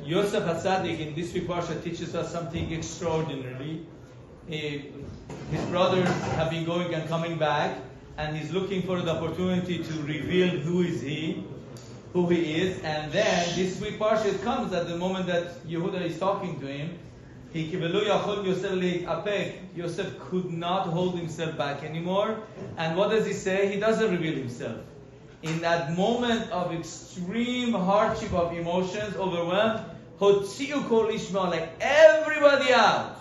Yosef HaTzadik in this week Parsha teaches us something extraordinary. His brothers have been going and coming back, and he's looking for the opportunity to reveal who he is. And then this week Parsha it comes at the moment that Yehuda is talking to him. Yosef could not hold himself back anymore. And what does he say? He doesn't reveal himself. In that moment of extreme hardship of emotions, overwhelmed, like everybody out.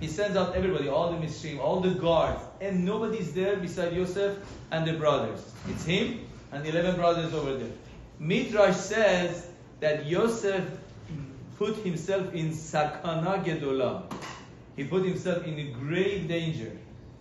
He sends out everybody, all the Mishrim, all the guards, and nobody's there beside Yosef and the brothers. It's him and the 11 brothers over there. Midrash says that Yosef put himself in sakana gedola. He put himself in a grave danger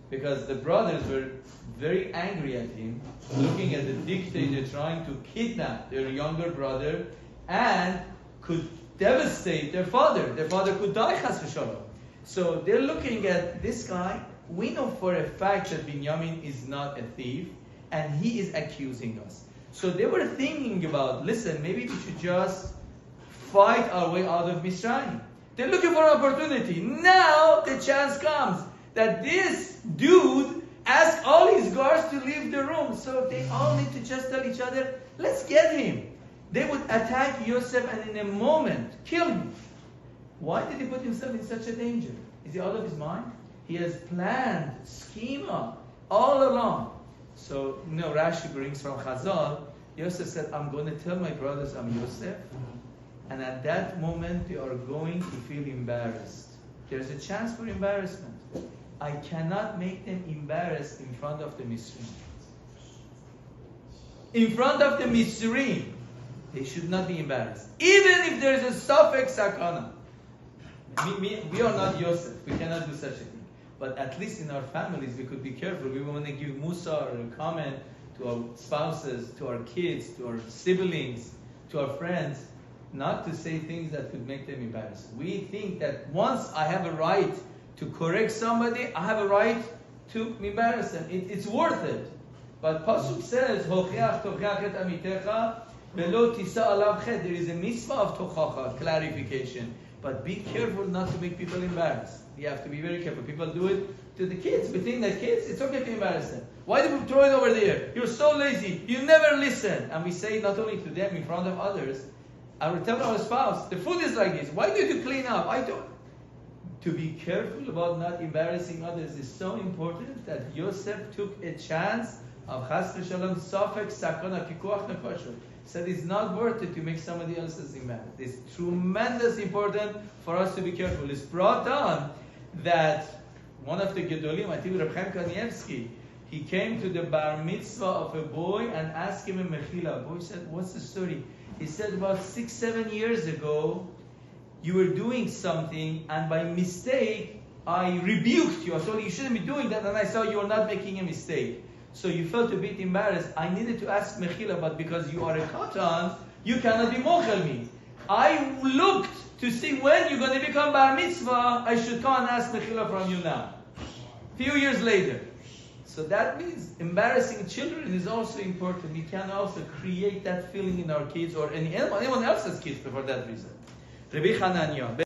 because the brothers were very angry at him, looking at the dictator trying to kidnap their younger brother and could devastate their father. Their father could die, chas v'shalom. So they're looking at this guy. We know for a fact that Binyamin is not a thief, and he is accusing us. So they were thinking about, listen, maybe we should just fight our way out of Mitzrayim. They're looking for an opportunity. Now the chance comes that this dude asked all his guards to leave the room. So they all need to just tell each other, let's get him. They would attack Yosef and in a moment kill him. Why did he put himself in such a danger? Is he out of his mind? He has planned, schema all along. So, Rashi brings from Chazal, Yosef said, I'm going to tell my brothers I'm Yosef. And at that moment, they are going to feel embarrassed. There's a chance for embarrassment. I cannot make them embarrassed in front of the Mishrim. In front of the Mishrim, they should not be embarrassed. Even if there is a suffix sakana. We are not Yosef. We cannot do such a thing. But at least in our families, we could be careful. We want to give musa or a comment to our spouses, to our kids, to our siblings, to our friends, not to say things that could make them embarrassed. We think that once I have a right to correct somebody, I have a right to embarrass them. It's worth it. But Pasuk says, "Hochiach tochiach et amitecha velo tisa alav chet." There is a mitzvah of tochacha, clarification. But be careful not to make people embarrassed. You have to be very careful. People do it to the kids. We think that kids, it's okay to embarrass them. Why do you throw it over there? You're so lazy. You never listen. And we say not only to them in front of others. I will tell our spouse, the food is like this. Why do you clean up? I don't. To be careful about not embarrassing others is so important that Yosef took a chance of chas v'shalom safek sakana pikuach nefashot. Said it's not worth it to make somebody else's embarrassed. It's tremendous important for us to be careful. It's brought down that one of the Gedolim, I think Reb Chaim Kanievsky, he came to the bar mitzvah of a boy and asked him a mechila. Boy said, what's the story? He said, about 6-7 years ago, you were doing something, and by mistake, I rebuked you. I told you shouldn't be doing that, and I saw you were not making a mistake. So you felt a bit embarrassed. I needed to ask mechila, but because you are a katan, you cannot be mochel me. I looked to see when you're going to become bar mitzvah. I should come and ask mechila from you now. Few years later. So that means embarrassing children is also important. We can also create that feeling in our kids or anyone else's kids for that reason. Rabbi Hananya.